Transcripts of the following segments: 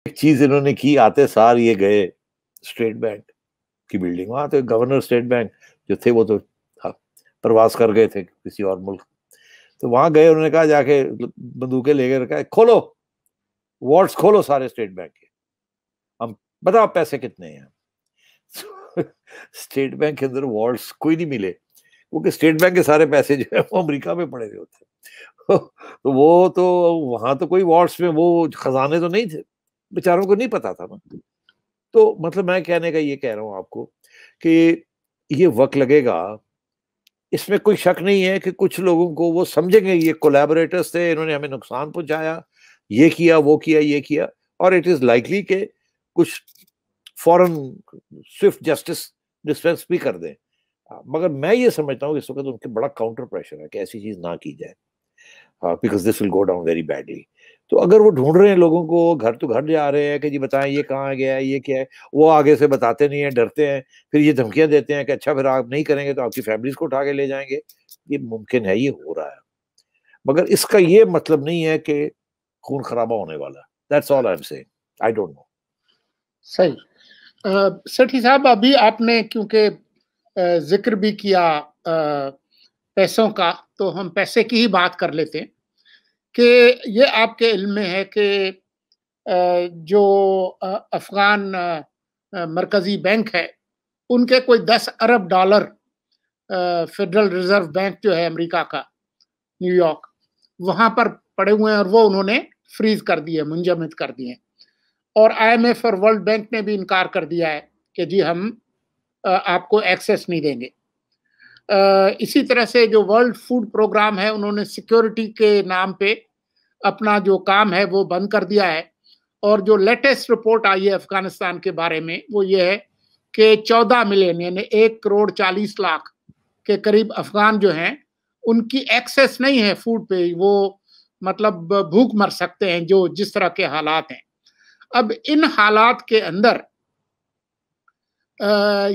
ایک چیز انہوں نے کی، آتے سار یہ گئے اسٹیٹ بینک کی بلڈنگ، وہاں تو گورنر اسٹیٹ بینک جو تھے وہ تو پرواز کر گئے تھے کسی اور ملک، تو وہاں گئے، انہوں نے کہا جا کے بندوقیں لے کے رکھا، کھولو وارڈز کھولو سارے اسٹیٹ بینک کے، ہم بتاؤ پیسے کتنے ہیں۔ اسٹیٹ بینک کے اندر وارڈز کوئی نہیں ملے، کیونکہ اسٹیٹ بینک کے سارے پیسے جو ہے وہ امریکہ میں پڑے ہوئے ہوتے ہیں، تو وہ تو وہاں تو کوئی وارڈز میں وہ خزانے تو نہیں تھے، بیچاروں کو نہیں پتا تھا نا۔ تو مطلب میں کہنے کا یہ کہہ رہا ہوں آپ کو کہ یہ وقت لگے گا، اس میں کوئی شک نہیں ہے کہ کچھ لوگوں کو وہ سمجھیں گے یہ کولیبوریٹرز تھے، انہوں نے ہمیں نقصان پہنچایا، یہ کیا وہ کیا یہ کیا، اور اٹ از لائکلی کہ کچھ فوراً سوئفٹ جسٹس ڈسپینس بھی کر دیں، مگر میں یہ سمجھتا ہوں کہ اس وقت ان کے بڑا کاؤنٹر پریشر ہے کہ ایسی چیز نہ کی جائے، because this will go down very badly. تو اگر وہ ڈھونڈ رہے ہیں لوگوں کو، گھر تو گھر جا رہے ہیں کہ جی بتائیں یہ کہاں گیا ہے، یہ کیا ہے، وہ آگے سے بتاتے نہیں ہیں، ڈرتے ہیں، پھر یہ دھمکیاں دیتے ہیں کہ اچھا پھر آپ نہیں کریں گے تو آپ کی فیملیز کو اٹھا کے لے جائیں گے۔ یہ ممکن ہے، یہ ہو رہا ہے، مگر اس کا یہ مطلب نہیں ہے کہ خون خرابہ ہونے والا۔ That's all I'm saying. I don't know. صحیح۔ سٹھی صاحب، ابھی آپ نے کیونکہ ذکر بھی کیا پیسوں کا، تو ہم پیسے کی ہی بات کر لیتے ہیں کہ یہ آپ کے علم میں ہے کہ جو افغان مرکزی بینک ہے، ان کے کوئی 10 ارب ڈالر فیڈرل ریزرو بینک جو ہے امریکہ کا، نیو یارک، وہاں پر پڑے ہوئے ہیں، اور وہ انہوں نے فریز کر دیے، منجمد کر دیے، اور آئی ایم ایف اور ورلڈ بینک نے بھی انکار کر دیا ہے کہ جی ہم آپ کو ایکسیس نہیں دیں گے۔ اسی طرح سے جو ورلڈ فوڈ پروگرام ہے، انہوں نے سیکیورٹی کے نام پہ اپنا جو کام ہے وہ بند کر دیا ہے، اور جو لیٹسٹ رپورٹ آئی ہے افغانستان کے بارے میں وہ یہ ہے کہ 14 ملین یعنی 1,40,00,000 کے قریب افغان جو ہیں ان کی ایکسیس نہیں ہے فوڈ پہ، وہ مطلب بھوک مر سکتے ہیں جو جس طرح کے حالات ہیں۔ اب ان حالات کے اندر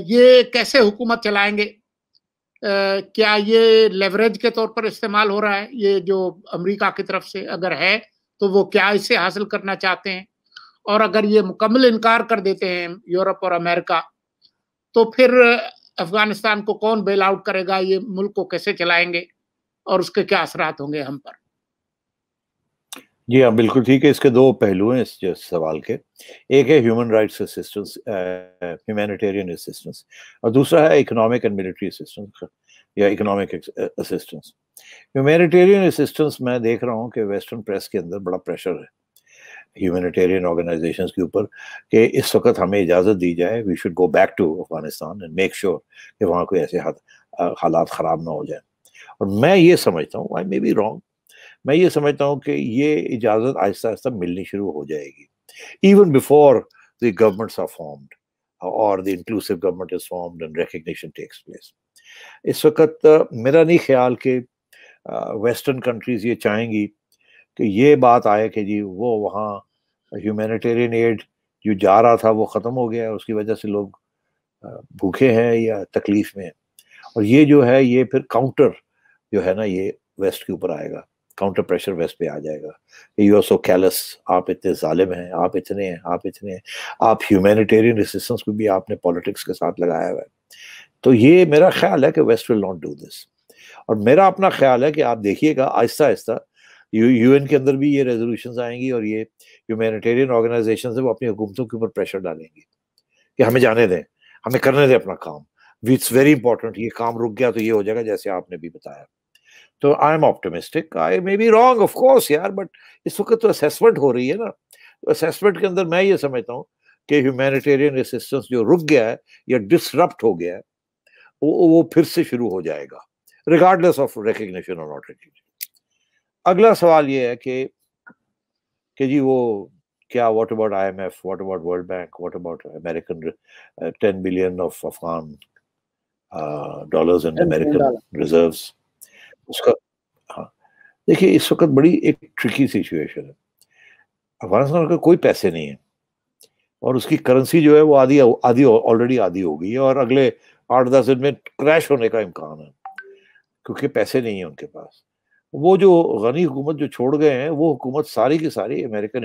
یہ کیسے حکومت چلائیں گے؟ کیا یہ لیوریج کے طور پر استعمال ہو رہا ہے یہ جو امریکہ کی طرف سے؟ اگر ہے تو وہ کیا اس سے حاصل کرنا چاہتے ہیں؟ اور اگر یہ مکمل انکار کر دیتے ہیں یورپ اور امریکہ، تو پھر افغانستان کو کون بیل آؤٹ کرے گا؟ یہ ملک کو کیسے چلائیں گے اور اس کے کیا اثرات ہوں گے ہم پر؟ جی ہاں، بالکل ٹھیک ہے۔ اس کے دو پہلو ہیں اس سوال کے، ایک ہے human rights assistance, humanitarian assistance, اور دوسرا ہے اکنامک اینڈ ملٹری اسسٹنس یا اکنامک اسسٹنس۔ ہیومینیٹیرین اسسٹنس میں دیکھ رہا ہوں کہ ویسٹرن پریس کے اندر بڑا پریشر ہے ہیومینیٹیرین آرگنائزیشنز کے اوپر کہ اس وقت ہمیں اجازت دی جائے، we should go back to Afghanistan and make sure کہ وہاں کوئی ایسے حالات خراب نہ ہو جائیں۔ اور میں یہ سمجھتا ہوں، آئی مے بی رانگ، میں یہ سمجھتا ہوں کہ یہ اجازت آہستہ آہستہ ملنی شروع ہو جائے گی، even before the governments are formed اور the inclusive government is formed and recognition takes place. اس وقت میرا نہیں خیال کہ ویسٹرن کنٹریز یہ چاہیں گی کہ یہ بات آئے کہ جی وہ وہاں ہیومینیٹیرین ایڈ جو جا رہا تھا وہ ختم ہو گیا، اس کی وجہ سے لوگ بھوکے ہیں یا تکلیف میں ہیں، اور یہ جو ہے یہ پھر کاؤنٹر جو ہے نا یہ ویسٹ کے اوپر آئے گا، کاؤنٹر پریشر ویسٹ پہ آ جائے گا کہ یو آر سو کیلس، آپ اتنے ظالم ہیں، آپ اتنے ہیں، آپ اتنے ہیں، آپ ہیومینیٹیرین اسسٹنس کو بھی آپ نے پالیٹکس کے ساتھ لگایا ہوا ہے۔ تو یہ میرا خیال ہے کہ West will not do this, اور میرا اپنا خیال ہے کہ آپ دیکھیے گا آہستہ آہستہ یو این کے اندر بھی یہ ریزولوشنز آئیں گی، اور یہ ہیومینیٹیرین آرگنائزیشنز ہیں وہ اپنی حکومتوں کے اوپر پریشر ڈالیں گی کہ ہمیں جانے دیں، ہمیں کرنے دیں اپنا کام، اٹس ویری امپورٹنٹ، یہ کام رک گیا تو یہ ہو جائے گا جیسے آپ نے بھی بتایا۔ تو I am optimistic, I may be wrong of course یار، بٹ اس وقت تو اسیسمنٹ ہو رہی ہے نا، تو اسیسمنٹ کے اندر میں یہ سمجھتا ہوں کہ ہیومینیٹیرین اسسٹنس جو رک گیا ہے یا ڈسرپٹ ہو گیا ہے وہ پھر سے شروع ہو جائے گا، ریگارڈلیس آف ریکگنیشن اور ناٹ ریکگنیشن۔ اگلا سوال یہ ہے کہ جی وہ کیا، what about I M F, what about World Bank, what about American 10 billion of Afghan dollars and American reserves, اس کا ہاں دیکھیے اس وقت بڑی ایک ٹرکی سچویشن ہے، افغانستان کا کوئی پیسے نہیں ہے، اور اس کی کرنسی جو ہے وہ آدھی آلریڈی آدھی ہو گئی ہے، اور اگلے 8-10 دن میں کریش ہونے کا امکان ہے کیونکہ پیسے نہیں ہیں ان کے پاس۔ وہ جو غنی حکومت جو چھوڑ گئے ہیں وہ حکومت ساری کی ساری American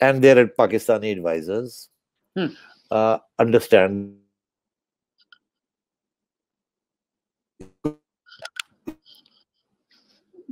and their Pakistani advisors understand.